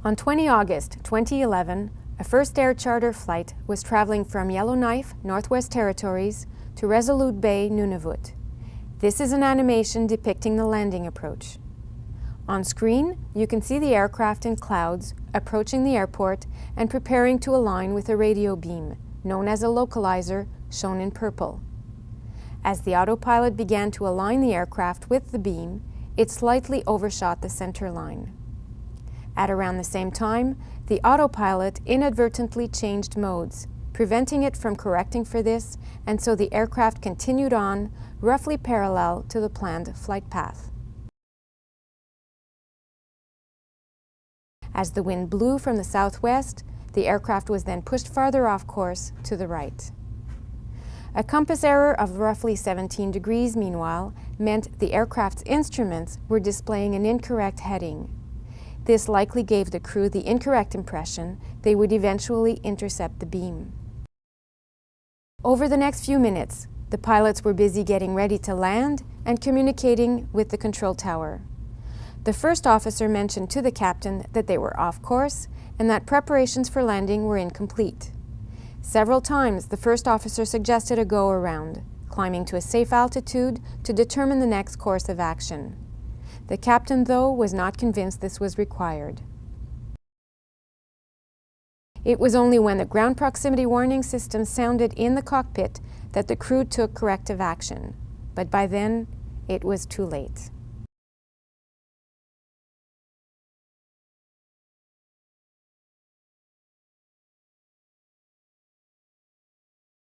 On 20 August 2011, a first air charter flight was traveling from Yellowknife, Northwest Territories, to Resolute Bay, Nunavut. This is an animation depicting the landing approach. On screen, you can see the aircraft in clouds approaching the airport and preparing to align with a radio beam, known as a localizer, shown in purple. As the autopilot began to align the aircraft with the beam, it slightly overshot the center line. At around the same time, the autopilot inadvertently changed modes, preventing it from correcting for this, and so the aircraft continued on, roughly parallel to the planned flight path. As the wind blew from the southwest, the aircraft was then pushed farther off course to the right. A compass error of roughly 17 degrees, meanwhile, meant the aircraft's instruments were displaying an incorrect heading. This likely gave the crew the incorrect impression they would eventually intercept the beam. Over the next few minutes, the pilots were busy getting ready to land and communicating with the control tower. The first officer mentioned to the captain that they were off course and that preparations for landing were incomplete. Several times, the first officer suggested a go-around, climbing to a safe altitude to determine the next course of action. The captain, though, was not convinced this was required. It was only when the ground proximity warning system sounded in the cockpit that the crew took corrective action, but by then, it was too late.